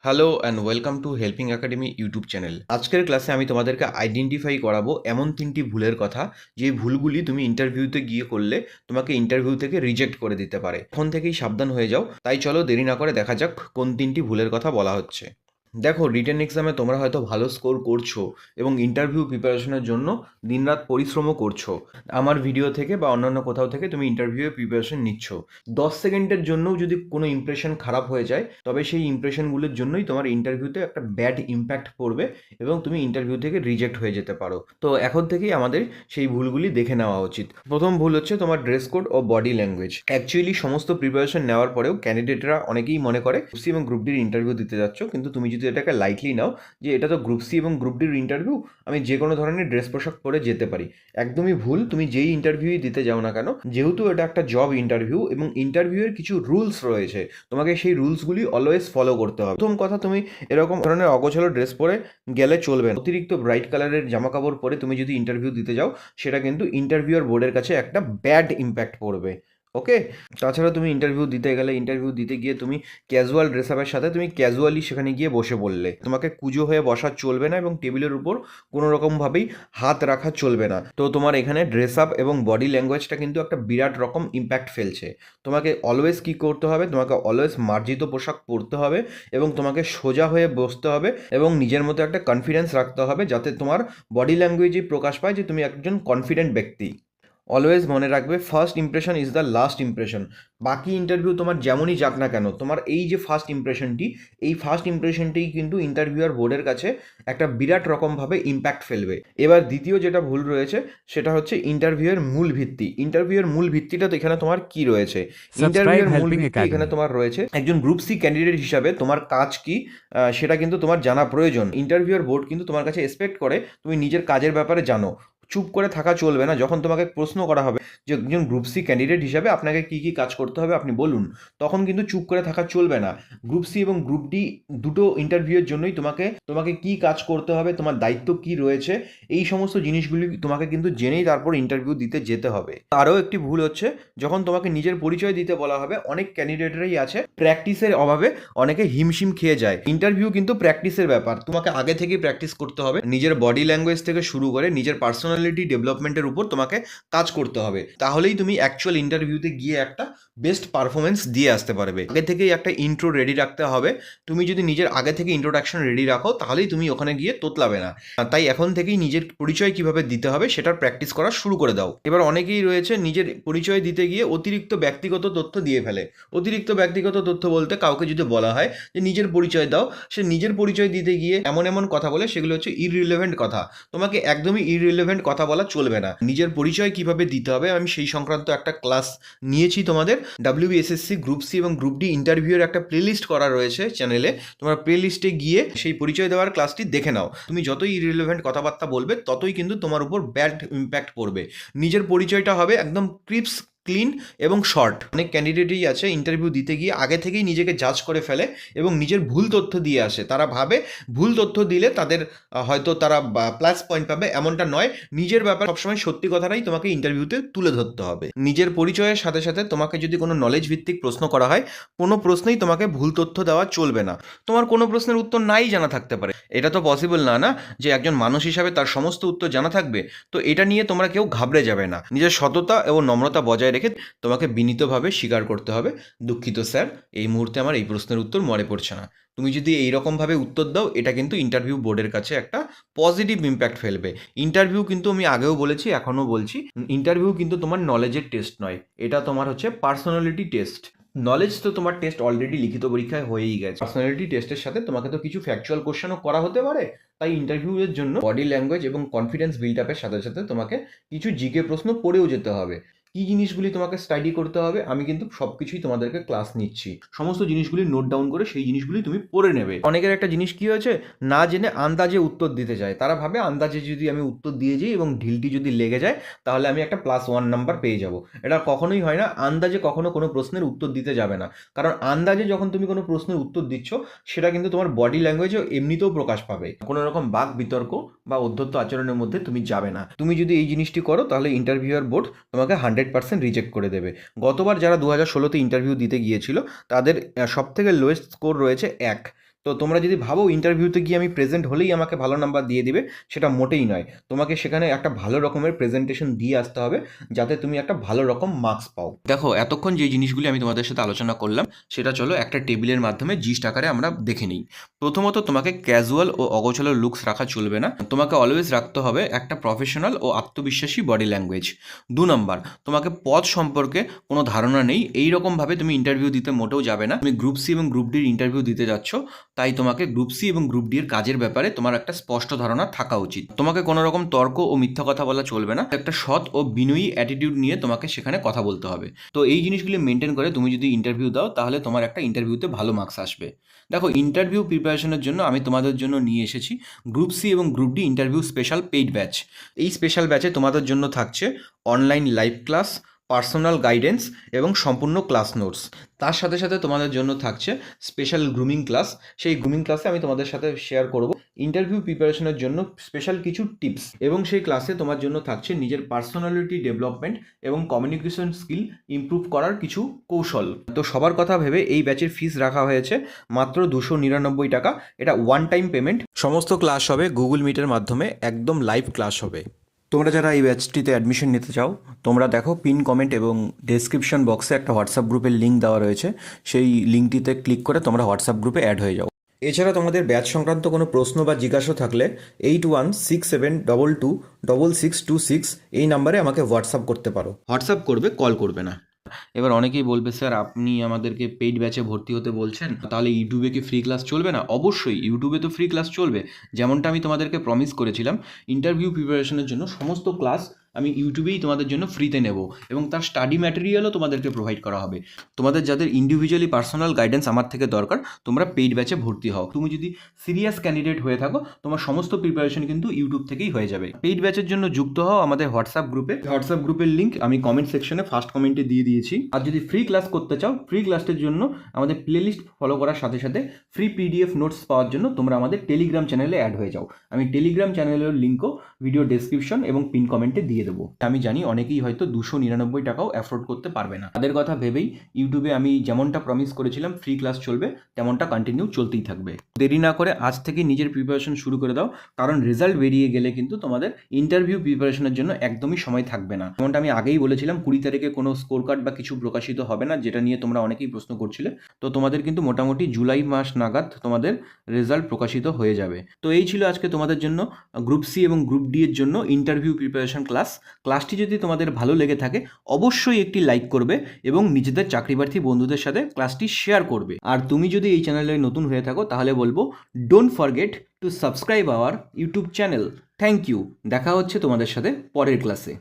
Hello and welcome to helping academy YouTube channel. আজকের ক্লাসে আমি তোমাদেরকে আইডেন্টিফাই করাবো এমন 3টি ভুলের কথা, যে ভুলগুলি তুমি ইন্টারভিউতে গিয়ে করলে তোমাকে ইন্টারভিউ থেকে রিজেক্ট করে দিতে পারে। এখন থেকেই সাবধান হয়ে যাও। তাই চলো দেরি না করে দেখা যাক কোন 3টি ভুলের কথা বলা হচ্ছে। দেখো, রিটেন এক্সামে তোমরা হয়তো ভালো স্কোর করছো এবং ইন্টারভিউ প্রিপারেশনের জন্য দিনরাত পরিশ্রমও করছো। আমার ভিডিও থেকে বা অন্যান্য কোথাও থেকে তুমি ইন্টারভিউয়ের প্রিপারেশন নিচ্ছ। 10 সেকেন্ডের জন্যও যদি কোনো ইমপ্রেশন খারাপ হয়ে যায়, তবে সেই ইমপ্রেশনগুলোর জন্যই তোমার ইন্টারভিউতে একটা ব্যাড ইম্প্যাক্ট পড়বে এবং তুমি ইন্টারভিউ থেকে রিজেক্ট হয়ে যেতে পারো। তো এখন থেকেই আমাদের সেই ভুলগুলি দেখে নেওয়া উচিত। প্রথম ভুল হচ্ছে তোমার ড্রেস কোড ও বডি ল্যাঙ্গুয়েজ। অ্যাকচুয়ালি সমস্ত প্রিপারেশন নেওয়ার পরেও ক্যান্ডিডেটরা অনেকেই মনে করে গ্রুপ সি এবং গ্রুপ ডির ইন্টারভিউ দিতে যাচ্ছ, কিন্তু তুমি যদি এটাকে লাইটলি নাও যে এটা তো গ্রুপ সি এবং গ্রুপ ডির ইন্টারভিউ, আমি যে কোনো ধরনের ড্রেস পোশাক পরে যেতে পারি। একদমই ভুল। তুমি যেই ইন্টারভিউই দিতে যাও না কেন, যেহেতু এটা একটা জব ইন্টারভিউ এবং ইন্টারভিউয়ের কিছু রুলস রয়েছে, তোমাকে সেই রুলসগুলি অলওয়েজ ফলো করতে হবে। প্রথম কথা, তুমি এরকম ধরনের অগোছালো ড্রেস পরে গেলে চলবে না। অতিরিক্ত ব্রাইট কালারের জামা কাপড় পরে তুমি যদি ইন্টারভিউ দিতে যাও, সেটা কিন্তু ইন্টারভিউয়ার বোর্ডের কাছে একটা ব্যাড ইম্প্যাক্ট পড়বে। ওকে। তাছাড়া তুমি ইন্টারভিউ দিতে গেলে, ইন্টারভিউ দিতে গিয়ে তুমি ক্যাজুয়াল ড্রেস আপের সাথে তুমি ক্যাজুয়ালি সেখানে গিয়ে বসে পড়লে, তোমাকে কুঁজো হয়ে বসা চলবে না এবং টেবিলের উপর কোনো রকমভাবেই হাত রাখা চলবে না। তো তোমার এখানে ড্রেস আপ এবং বডি ল্যাঙ্গুয়েজটা কিন্তু একটা বিরাট রকম ইম্প্যাক্ট ফেলছে। তোমাকে অলওয়েজ কী করতে হবে, তোমাকে অলওয়েজ মার্জিত পোশাক পরতে হবে এবং তোমাকে সোজা হয়ে বসতে হবে এবং নিজের মধ্যে একটা কনফিডেন্স রাখতে হবে, যাতে তোমার বডি ল্যাঙ্গুয়েজই প্রকাশ পায় যে তুমি একজন কনফিডেন্ট ব্যক্তি। অলওয়েজ মনে রাখবে, first impression is the last impression. বাকি ইন্টারভিউ তোমার যেমনই যাক না কেন, তোমার এই যে ফার্স্ট ইমপ্রেশনটি, এই ফার্স্ট ইমপ্রেশনটিই কিন্তু ইন্টারভিউয়ার বোর্ডের কাছে একটা বিরাট রকমভাবে ইম্প্যাক্ট ফেলবে। এবার দ্বিতীয় যেটা ভুল রয়েছে, সেটা হচ্ছে ইন্টারভিউয়ের মূল ভিত্তি। ইন্টারভিউয়ের মূল ভিত্তিটা তো এখানে তোমার কি রয়েছে? সাবস্ক্রাইব ইন্টারভিউয়ের মূল হেল্পিং ভিত্তি এখানে একাডেমি। তোমার রয়েছে একজন গ্রুপ সি ক্যান্ডিডেট হিসাবে তোমার কাজ কি, সেটা কিন্তু তোমার জানা প্রয়োজন। ইন্টারভিউয়ার বোর্ড কিন্তু তোমার কাছে এক্সপেক্ট করে তুমি নিজের কাজের ব্যাপারে জানো। চুপ করে থাকা চলবে না। যখন তোমাকে প্রশ্ন করা হবে যে একজন গ্রুপ সি ক্যান্ডিডেট হিসাবে আপনাকে কী কী কাজ করতে হবে আপনি বলুন, তখন কিন্তু চুপ করে থাকা চলবে না। গ্রুপ সি এবং গ্রুপ ডি দুটো ইন্টারভিউয়ের জন্যই তোমাকে তোমাকে কী কাজ করতে হবে, তোমার দায়িত্ব কী রয়েছে, এই সমস্ত জিনিসগুলি তোমাকে কিন্তু জেনেই তারপর ইন্টারভিউ দিতে যেতে হবে। আরও একটি ভুল হচ্ছে, যখন তোমাকে নিজের পরিচয় দিতে বলা হবে, অনেক ক্যান্ডিডেটরাই আছে প্র্যাকটিসের অভাবে অনেকে হিমশিম খেয়ে যায়। ইন্টারভিউ কিন্তু প্র্যাকটিসের ব্যাপার। তোমাকে আগে থেকেই প্র্যাকটিস করতে হবে। নিজের বডি ল্যাঙ্গুয়েজ থেকে শুরু করে নিজের পার্সোনালিটি ডেভেলপমেন্টের উপর তোমাকে কাজ করতে হবে। তাহলেই তুমি অ্যাকচুয়াল ইন্টারভিউতে গিয়ে একটা বেস্ট পারফরমেন্স দিয়ে আসতে পারবে। আগে থেকেই একটা ইন্ট্রো রেডি রাখতে হবে। তুমি যদি নিজের আগে থেকে ইন্ট্রোডাকশন রেডি রাখো, তাহলেই তুমি ওখানে গিয়ে তোতলাবে না। তাই এখন থেকেই নিজের পরিচয় কিভাবে দিতে হবে সেটার প্র্যাকটিস করা শুরু করে দাও। এবার অনেকেই রয়েছে নিজের পরিচয় দিতে গিয়ে অতিরিক্ত ব্যক্তিগত তথ্য দিয়ে ফেলে। অতিরিক্ত ব্যক্তিগত তথ্য বলতে, কাউকে যদি বলা হয় যে নিজের পরিচয় দাও, সে নিজের পরিচয় দিতে গিয়ে এমন এমন কথা বলে, সেগুলো হচ্ছে ইররিলেভেন্ট কথা। তোমাকে একদমই ইররিলেভেন্ট কথা বলা চলবে না। নিজের পরিচয় কিভাবে দিতে হবে আমি সেই সংক্রান্ত একটা ক্লাস নিয়েছি তোমাদের। WBSSC গ্রুপ সি এবং গ্রুপ ডি ইন্টারভিউয়ের একটা প্লেলিস্ট করা রয়েছে চ্যানেলে। তোমার প্লেলিস্টে গিয়ে সেই পরিচয় দেওয়ার ক্লাসটি দেখে নাও। তুমি যতই ইররিলেভেন্ট কথাবার্তা বলবে, ততই কিন্তু তোমার উপর ব্যাড ইম্প্যাক্ট পড়বে। নিজের পরিচয়টা হবে একদম ক্রিপস, ক্লিন এবং শর্ট। অনেক ক্যান্ডিডেটই আছে ইন্টারভিউ দিতে গিয়ে আগে থেকেই নিজেকে জাজ করে ফেলে এবং নিজের ভুল তথ্য দিয়ে আসে। তারা ভাবে ভুল তথ্য দিলে তাদের হয়তো তারা প্লাস পয়েন্ট পাবে, এমনটা নয়। নিজের ব্যাপার সবসময় সত্যি কথাটাই তোমাকে ইন্টারভিউতে তুলে ধরতে হবে। নিজের পরিচয়ের সাথে সাথে তোমাকে যদি কোনো নলেজ ভিত্তিক প্রশ্ন করা হয়, কোনো প্রশ্নেই তোমাকে ভুল তথ্য দেওয়া চলবে না। তোমার কোনো প্রশ্নের উত্তর নাই জানা থাকতে পারে, এটা তো পসিবল না, না যে একজন মানুষ হিসাবে তার সমস্ত উত্তর জানা থাকবে। তো এটা নিয়ে তোমরা কেউ ঘাবড়ে যাবে না। নিজের সততা এবং নম্রতা বজায় রেখে তোমাকে বিনীতভাবে স্বীকার করতে হবে, দুঃখিত স্যার, এই মুহূর্তে আমার এই প্রশ্নের উত্তর মনে পড়ছে না। তুমি যদি এইরকমভাবে উত্তর দাও, এটা কিন্তু ইন্টারভিউ বোর্ডের কাছে একটা পজিটিভ ইম্প্যাক্ট ফেলবে। ইন্টারভিউ কিন্তু আমি আগেও বলেছি, এখনও বলছি, ইন্টারভিউ কিন্তু তোমার নলেজের টেস্ট নয়, এটা তোমার হচ্ছে পার্সোনালিটি টেস্ট। নলেজ তো তোমার টেস্ট অলরেডি লিখিত পরীক্ষায় হয়েই গেছে। পার্সোনালিটি টেস্টের সাথে তোমাকে তো কিছু ফ্যাকচুয়াল কোশ্চেনও করা হতে পারে। তাই ইন্টারভিউয়ের জন্য বডি ল্যাঙ্গুয়েজ এবং কনফিডেন্স বিল্ড আপের সাথে সাথে তোমাকে কিছু জিকে প্রশ্ন পড়েও যেতে হবে। কী জিনিসগুলি তোমাকে স্টাডি করতে হবে, আমি কিন্তু সব কিছুই তোমাদেরকে ক্লাস নিচ্ছি। সমস্ত জিনিসগুলি নোট ডাউন করে সেই জিনিসগুলি তুমি পড়ে নেবে। অনেকের একটা জিনিস কী হয়েছে, না জেনে আন্দাজে উত্তর দিতে যায়। তারা ভাবে আন্দাজে যদি আমি উত্তর দিয়ে যাই এবং ঢিলটি যদি লেগে যায়, তাহলে আমি একটা +1 নাম্বার পেয়ে যাব। এটা কখনোই হয় না। আন্দাজে কখনো কোনো প্রশ্নের উত্তর দিতে যাবে না। কারণ আন্দাজে যখন তুমি কোনো প্রশ্নের উত্তর দিচ্ছ, সেটা কিন্তু তোমার বডি ল্যাঙ্গুয়েজও এমনিতেও প্রকাশ পাবে। কোনো রকম বাক বিতর্ক বা অধ্যত্ত আচরণের মধ্যে তুমি যাবে না। তুমি যদি এই জিনিসটি করো, তাহলে ইন্টারভিউয়ার বোর্ড তোমাকে 100% রিজেক্ট করে দেবে। গতবার যারা 2016তে ইন্টারভিউ দিতে গিয়েছিল, তাদের সবথেকে লোয়েস্ট স্কোর রয়েছে 1। তো তোমরা যদি ভাবো ইন্টারভিউতে গিয়ে আমি প্রেজেন্ট হলেই আমাকে ভালো নাম্বার দিয়ে দিবে, সেটা মোটেই নয়। তোমাকে সেখানে একটা ভালো রকমের প্রেজেন্টেশন দিয়ে আসতে হবে, যাতে তুমি একটা ভালো রকম মার্কস পাও। দেখো, এতক্ষণ যে জিনিসগুলি আমি তোমাদের সাথে আলোচনা করলাম, সেটা চলো একটা টেবিলের মাধ্যমে জিস্ট আকারে আমরা দেখে নিই। প্রথমত, তোমাকে ক্যাজুয়াল ও অগোছালো লুকস রাখা চলবে না। তোমাকে অলওয়েজ রাখতে হবে একটা প্রফেশনাল ও আত্মবিশ্বাসী বডি ল্যাঙ্গুয়েজ। 2 নম্বর, তোমাকে পদ সম্পর্কে কোনো ধারণা নেই এই রকমভাবে তুমি ইন্টারভিউ দিতে মোটেও যাবে না। তুমি গ্রুপ সি এবং গ্রুপ ডির ইন্টারভিউ দিতে যাচ্ছ, তাই তোমাকে গ্রুপ সি এবং গ্রুপ ডি এর কাজের ব্যাপারে তোমার একটা স্পষ্ট ধারণা থাকা উচিত। তোমাকে কোনো রকম তর্ক ও মিথ্যা কথা বলা চলবে না। একটা সৎ ও বিনয়ী অ্যাটিটিউড নিয়ে তোমাকে সেখানে কথা বলতে হবে। তো এই জিনিসগুলি মেনটেন করে তুমি যদি ইন্টারভিউ দাও, তাহলে তোমার একটা ইন্টারভিউতে ভালো মার্কস আসবে। দেখো, ইন্টারভিউ প্রিপারেশনের জন্য আমি তোমাদের জন্য নিয়ে এসেছি গ্রুপ সি এবং group D interview special paid batch. এই স্পেশাল ব্যাচে তোমাদের জন্য থাকছে online live class, personal guidance এবং সম্পূর্ণ ক্লাস নোটস। তার সাথে সাথে তোমাদের জন্য থাকছে স্পেশাল গ্রুমিং ক্লাস। সেই গ্রুমিং ক্লাসে আমি তোমাদের সাথে শেয়ার করব ইন্টারভিউ প্রিপারেশনের জন্য স্পেশাল কিছু টিপস, এবং সেই ক্লাসে তোমার জন্য থাকছে নিজের পার্সোনালিটি ডেভেলপমেন্ট এবং কমিউনিকেশন স্কিল ইমপ্রুভ করার কিছু কৌশল। তো সবার কথা ভেবে এই ব্যাচের ফিস রাখা হয়েছে মাত্র 299 টাকা। এটা ওয়ান টাইম পেমেন্ট। সমস্ত ক্লাস হবে গুগল মিটের মাধ্যমে, একদম লাইভ ক্লাস হবে। তোমরা যারা এই ব্যাচটিতে অ্যাডমিশন নিতে চাও, তোমরা দেখো পিন কমেন্ট এবং ডেসক্রিপশন বক্সে একটা হোয়াটসঅ্যাপ গ্রুপের লিঙ্ক দেওয়া রয়েছে। সেই লিঙ্কটিতে ক্লিক করে তোমরা হোয়াটসঅ্যাপ গ্রুপে অ্যাড হয়ে যাও। এছাড়া তোমাদের ব্যাচ সংক্রান্ত কোনো প্রশ্ন বা জিজ্ঞাসা থাকলে 8167226626 এই নাম্বারে আমাকে হোয়াটসঅ্যাপ করতে পারো। হোয়াটসঅ্যাপ করবে, কল করবে না। এবার অনেকেই বলবে, স্যার আপনি আমাদেরকে পেইড ব্যাচে ভর্তি হতে বলছেন, তাহলে ইউটিউবে কি ফ্রি ক্লাস চলবে না? অবশ্যই ইউটিউবে তো ফ্রি ক্লাস চলবে। যেমনটা আমি তোমাদেরকে প্রমিস করেছিলাম, ইন্টারভিউ প্রিপারেশনের জন্য সমস্ত ক্লাস আমি ইউটিউবেই তোমাদের জন্য ফ্রিতে নেব, এবং তার স্টাডি ম্যাটেরিয়ালও তোমাদেরকে প্রোভাইড করা হবে। তোমাদের যাদের ইন্ডিভিজুয়ালি পার্সোনাল গাইডেন্স আমার থেকে দরকার, তোমরা পেইড ব্যাচে ভর্তি হও। তুমি যদি সিরিয়াস ক্যান্ডিডেট হয়ে থাকো, তোমার সমস্ত প্রিপারেশন কিন্তু ইউটিউব থেকেই হয়ে যাবে। পেইড ব্যাচের জন্য যুক্ত হও আমাদের হোয়াটসঅ্যাপ গ্রুপে। হোয়াটসঅ্যাপ গ্রুপের লিঙ্ক আমি কমেন্ট সেকশনে ফার্স্ট কমেন্টে দিয়ে দিয়েছি। আর যদি ফ্রি ক্লাস করতে চাও, ফ্রি ক্লাসের জন্য আমাদের প্লেলিস্ট ফলো করার সাথে সাথে ফ্রি পিডিএফ নোটস পাওয়ার জন্য তোমরা আমাদের টেলিগ্রাম চ্যানেলে অ্যাড হয়ে যাও। আমি টেলিগ্রাম চ্যানেলের লিঙ্কও ভিডিও ডেসক্রিপশন এবং পিন কমেন্টে দিয়ে দেবো। আমি জানি অনেকেই হয়তো 299 টাকাও অ্যাফোর্ড করতে পারবে না। তাদের কথা ভেবেই ইউটিউবে আমি যেমনটা প্রমিস করেছিলাম ফ্রি ক্লাস চলবে, তেমনটা কন্টিনিউ চলতেই থাকবে। দেরি না করে আজ থেকে নিজের প্রিপারেশন শুরু করে দাও, কারণ রেজাল্ট বেরিয়ে গেলে কিন্তু তোমাদের ইন্টারভিউ প্রিপারেশনের জন্য একদমই সময় থাকবে না। যেমনটা আমি আগেই বলেছিলাম, 20 তারিখে কোনো স্কোর কার্ড বা কিছু প্রকাশিত হবে না, যেটা নিয়ে তোমরা অনেকেই প্রশ্ন করছিলে। তো তোমাদের কিন্তু মোটামুটি জুলাই মাস নাগাদ তোমাদের রেজাল্ট প্রকাশিত হয়ে যাবে। তো এই ছিল আজকে তোমাদের জন্য গ্রুপ সি এবং গ্রুপ ডি এর জন্য ইন্টারভিউ প্রিপারেশন ক্লাসটি যদি তোমাদের ভালো লেগে থাকে, অবশ্যই একটি লাইক করবে এবং নিজেদের চাকরিপ্রার্থী বন্ধুদের সাথে ক্লাসটি শেয়ার করবে। আর তুমি যদি এই চ্যানেলে নতুন হয়ে থাকো, তাহলে বলবো don't forget to subscribe our YouTube channel. Thank you. দেখা হচ্ছে তোমাদের সাথে পরের ক্লাসে।